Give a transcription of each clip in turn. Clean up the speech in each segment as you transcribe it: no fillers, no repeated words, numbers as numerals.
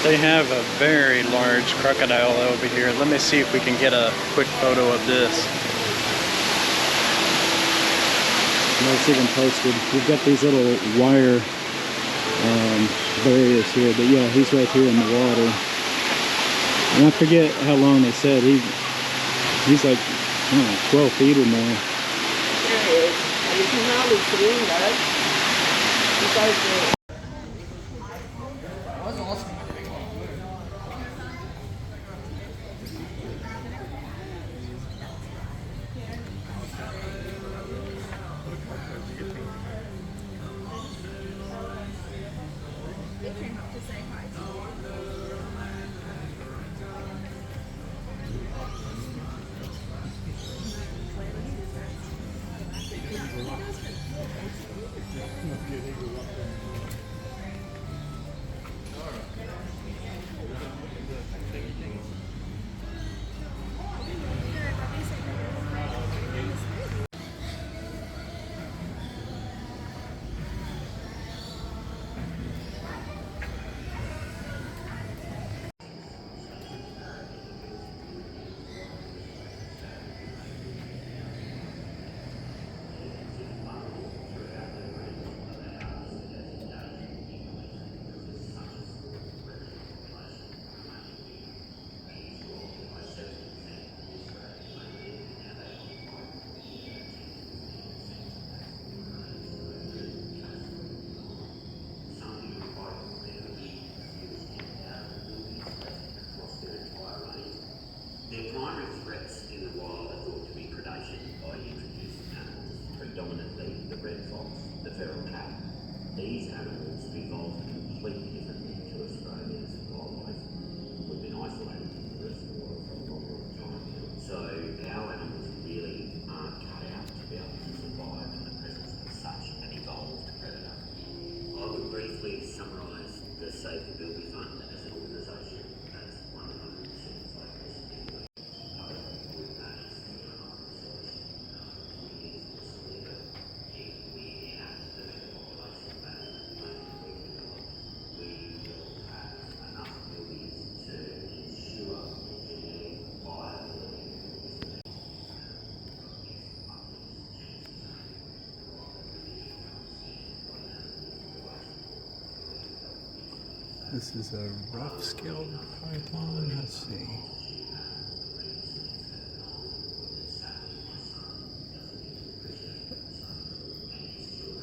They have a very large crocodile over here. Let me see if we can get a quick photo of this. Let's even posted. We've got these little wire barriers here, but yeah, he's right here in the water. And I forget how long they said. He's like, I don't know, 12 feet or more. There he is. You can hardly see him though. He goes there. That was awesome. Their primary threats in the wild are thought to be predation by introduced animals, predominantly the red fox, the feral cat. These animals evolved completely differently to Australia's wildlife. We've been isolated from the rest of the world for a long, long time. So our animals really aren't cut out to be able to survive in the presence of such an evolved predator. I would briefly summarise the Save the Bilby Fund as an organisation that's 100% focused in This is a rough-scaled python. Let's see.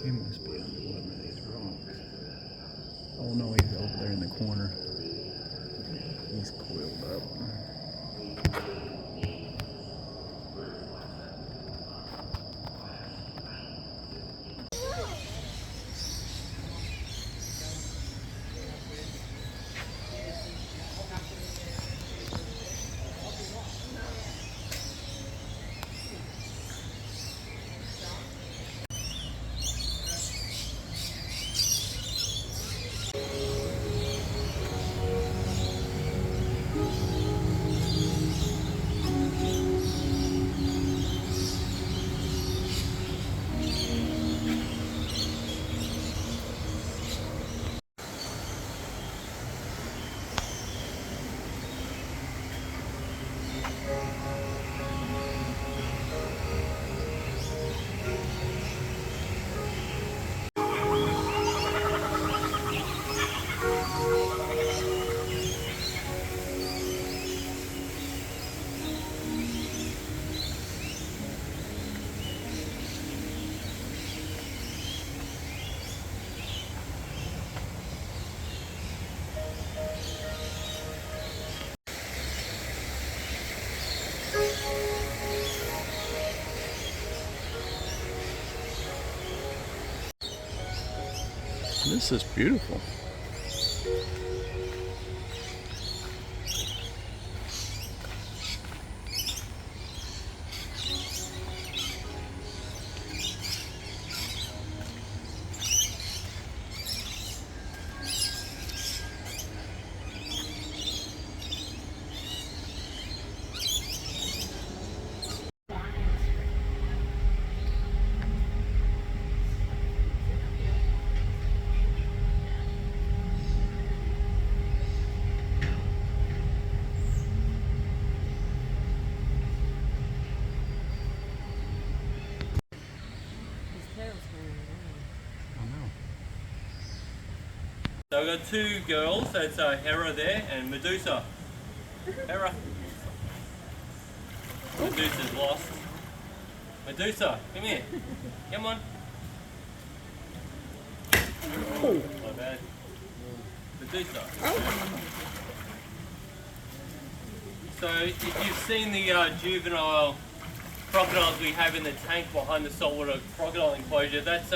He must be on one of these rocks. Oh no, he's over there in the corner. He's coiled up. This is beautiful. So we've got two girls, that's Hera there and Medusa. Hera. Medusa's lost. Medusa, come here. Come on. My bad. Medusa. So if you've seen the juvenile crocodiles we have in the tank behind the saltwater crocodile enclosure, that's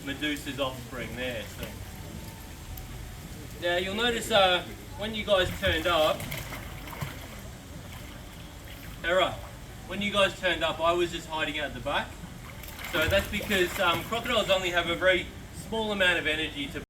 Medusa's offspring there. So. Now you'll notice when you guys turned up, Hera, when you guys turned up I was just hiding out the back. So that's because crocodiles only have a very small amount of energy to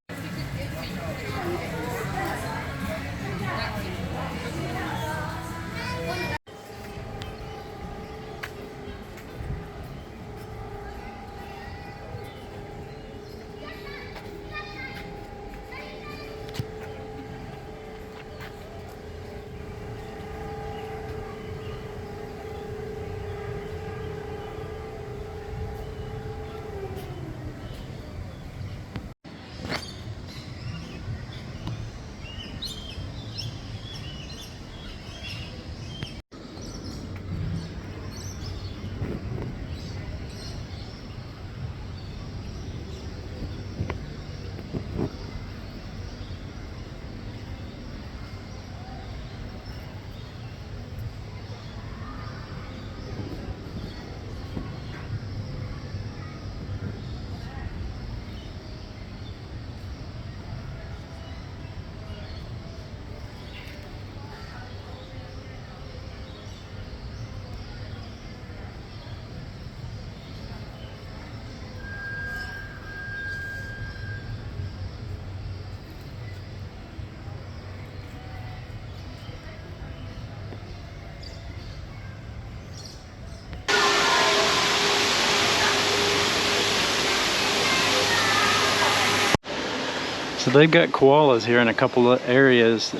So they've got koalas here in a couple of areas.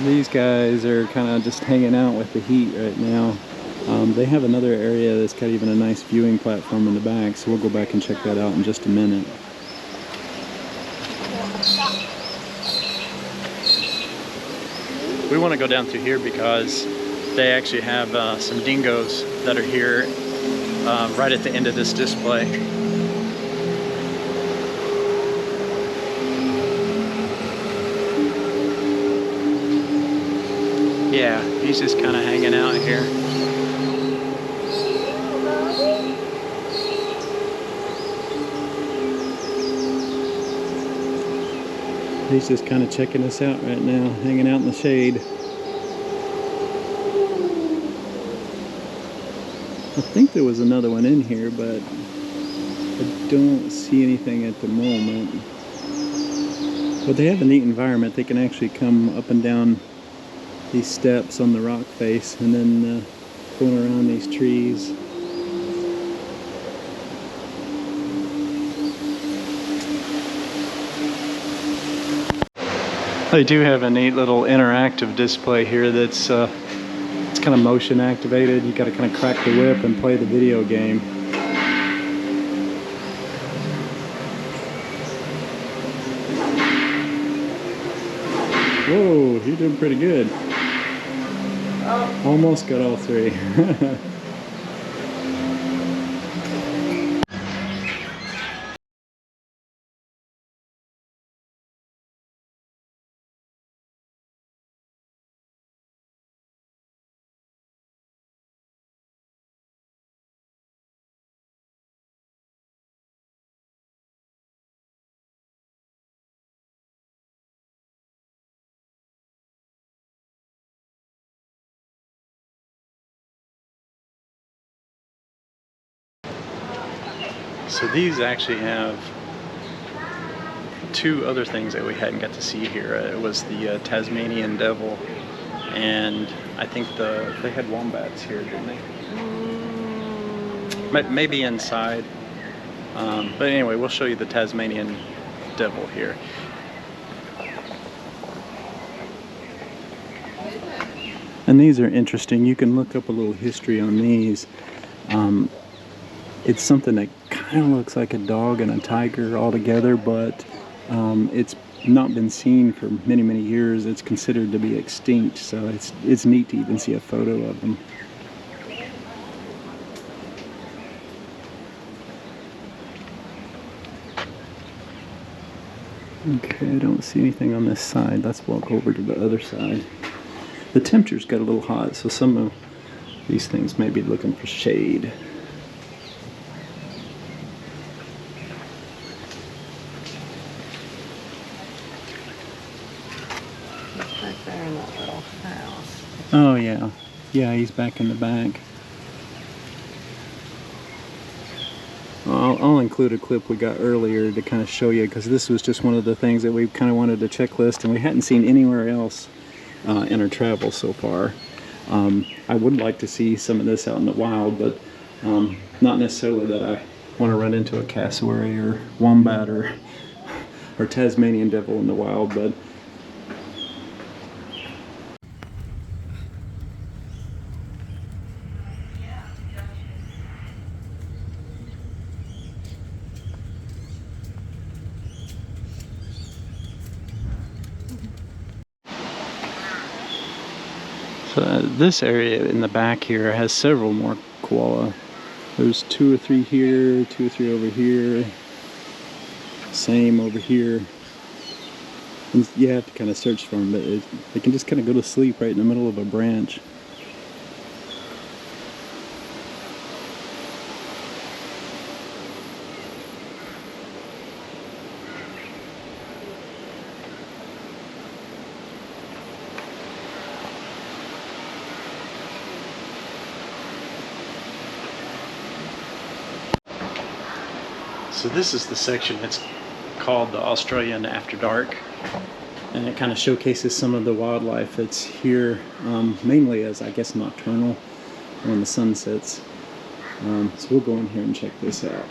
These guys are kind of just hanging out with the heat right now. They have another area that's got even a nice viewing platform in the back, so we'll go back and check that out in just a minute. We want to go down through here because they actually have some dingoes that are here right at the end of this display. Yeah, he's just kind of hanging out here. He's just kind of checking us out right now, hanging out in the shade. I think there was another one in here, but I don't see anything at the moment. But they have a neat environment. They can actually come up and down these steps on the rock face and then going around these trees. They do have a neat little interactive display here that's it's kind of motion activated. You got to kind of crack the whip and play the video game. Whoa, you're doing pretty good. Almost got all three. So these actually have two other things that we hadn't got to see here. It was the Tasmanian devil, and I think they had wombats here, didn't they? Maybe inside. But anyway, we'll show you the Tasmanian devil here. And these are interesting. You can look up a little history on these. It's something that kind of looks like a dog and a tiger all together, but It's not been seen for many, many years. It's considered to be extinct, so it's neat to even see a photo of them. Okay, I don't see anything on this side. Let's walk over to the other side. The temperature's got a little hot, so some of these things may be looking for shade. He's back there in that little house. Oh yeah, yeah, he's back in the back. I'll include a clip we got earlier to kind of show you, because this was just one of the things that we kind of wanted to checklist and we hadn't seen anywhere else in our travels so far. I would like to see some of this out in the wild, but not necessarily that I want to run into a cassowary or wombat or Tasmanian devil in the wild, but so this area in the back here has several more koala. There's 2 or 3 here, 2 or 3 over here, same over here. And you have to kind of search for them, but they can just kind of go to sleep right in the middle of a branch. So this is the section that's called the Australian After Dark, and it kind of showcases some of the wildlife that's here, mainly as, I guess, nocturnal when the sun sets. So we'll go in here and check this out.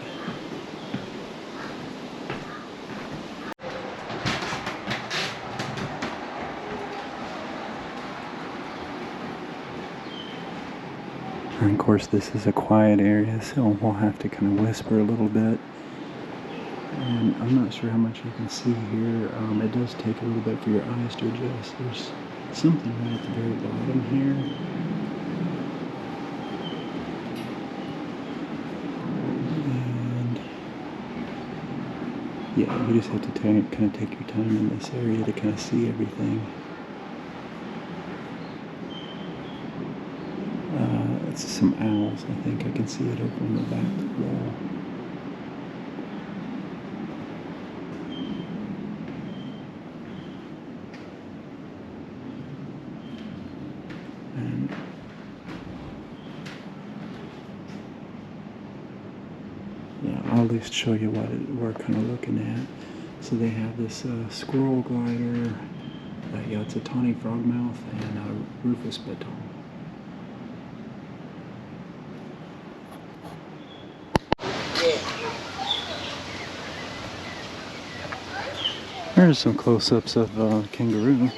And of course this is a quiet area, so we'll have to kind of whisper a little bit. And I'm not sure how much you can see here. It does take a little bit for your eyes to adjust. There's something right at the very bottom here. And yeah, you just have to kind of take your time in this area to kind of see everything. It's some owls. I think I can see it over on the back of the wall. And yeah, I'll at least show you what we're kind of looking at. So they have this squirrel glider. Yeah, it's a tawny frogmouth and a rufous beton. There's some close-ups of kangaroo.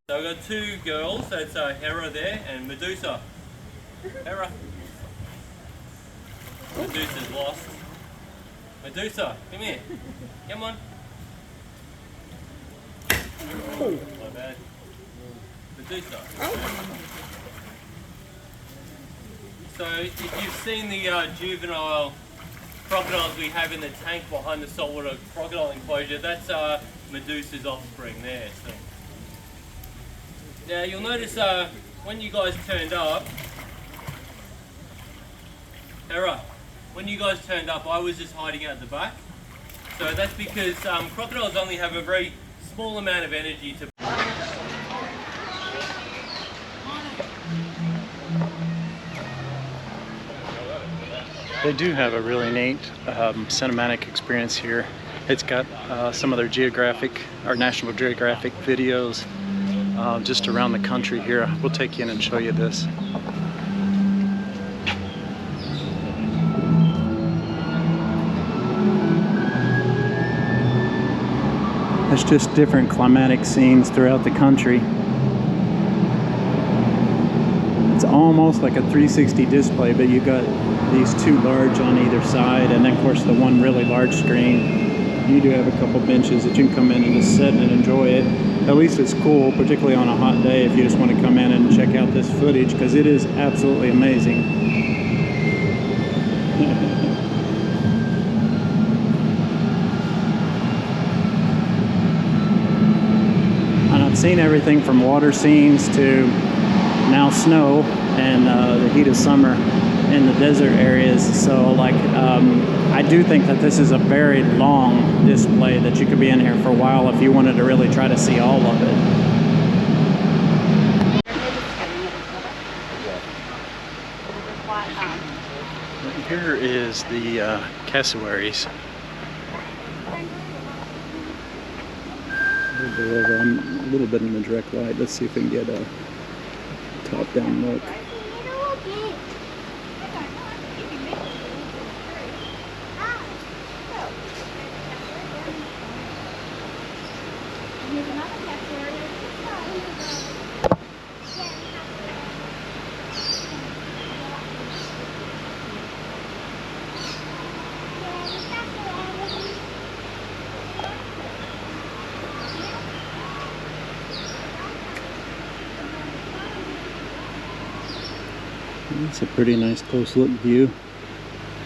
So we've got 2 girls, that's Hera there and Medusa. Hera. Medusa's lost. Medusa, come here. Come on. My bad. Medusa. So if you've seen the juvenile crocodiles we have in the tank behind the saltwater crocodile enclosure, that's Medusa's offspring there. So. Now you'll notice when you guys turned up, Hera, when you guys turned up I was just hiding out the back. So that's because crocodiles only have a very small amount of energy to They do have a really neat cinematic experience here. It's got some of their Geographic, or National Geographic videos just around the country here. We'll take you in and show you this. It's just different climatic scenes throughout the country. It's almost like a 360 display, but you got these two large on either side, and then of course the one really large screen. You do have a couple benches that you can come in and just sit and enjoy it. At least it's cool, particularly on a hot day, if you just want to come in and check out this footage, because it is absolutely amazing. And I've seen everything from water scenes to now snow and the heat of summer in the desert areas. So like I do think that this is a very long display that you could be in here for a while if you wanted to really try to see all of it. Here is the cassowaries. I'm a little bit in the direct light. Let's see if we can get a top-down look. It's a pretty nice close look view.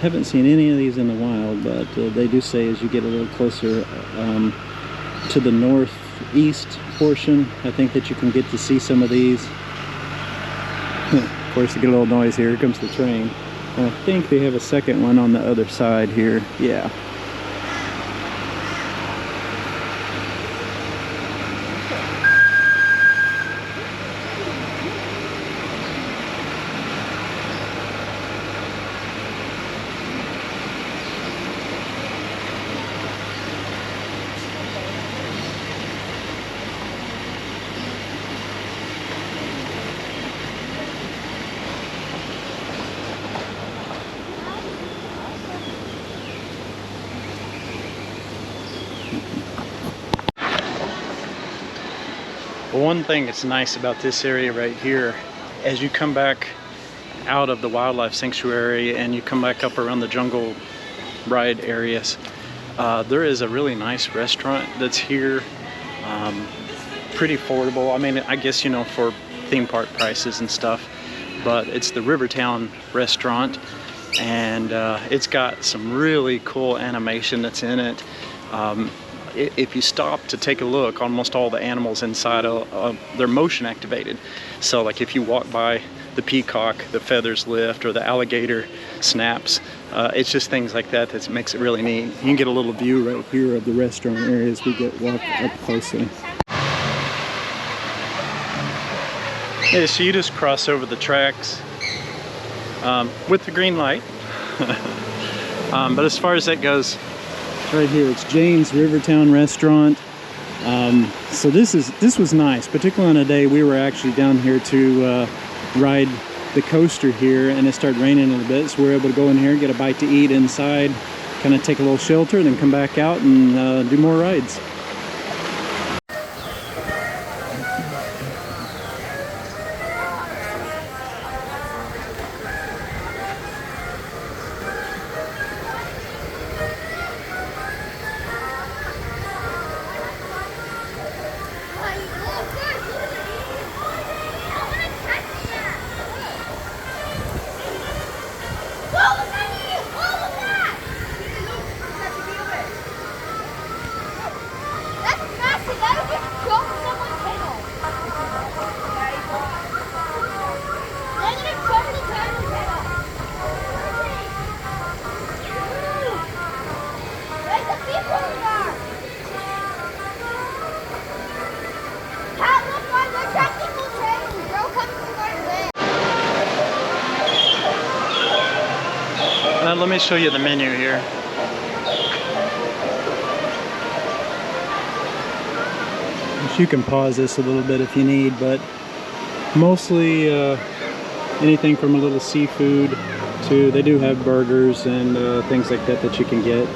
Haven't seen any of these in the wild, but they do say as you get a little closer to the northeast portion, I think that you can get to see some of these. Of course, you get a little noise here. Here comes the train. And I think they have a second one on the other side here. Yeah. One thing that's nice about this area right here, as you come back out of the wildlife sanctuary and you come back up around the jungle ride areas, there is a really nice restaurant that's here, pretty affordable. I mean, I guess, you know, for theme park prices and stuff, but it's the Rivertown restaurant, and it's got some really cool animation that's in it. If you stop to take a look, almost all the animals inside they're motion activated. So like if you walk by the peacock, the feathers lift, or the alligator snaps. It's just things like that that makes it really neat. You can get a little view right here of the restaurant area as we walk up closely. Yeah, so you just cross over the tracks with the green light. But as far as that goes, right here, it's Jane's Rivertown Restaurant. So this was nice, particularly on a day we were actually down here to ride the coaster here, and it started raining a little bit, so we were able to go in here, get a bite to eat inside, kind of take a little shelter, then come back out and do more rides. Let me show you the menu here. You can pause this a little bit if you need, but mostly anything from a little seafood to, they do have burgers and things like that that you can get.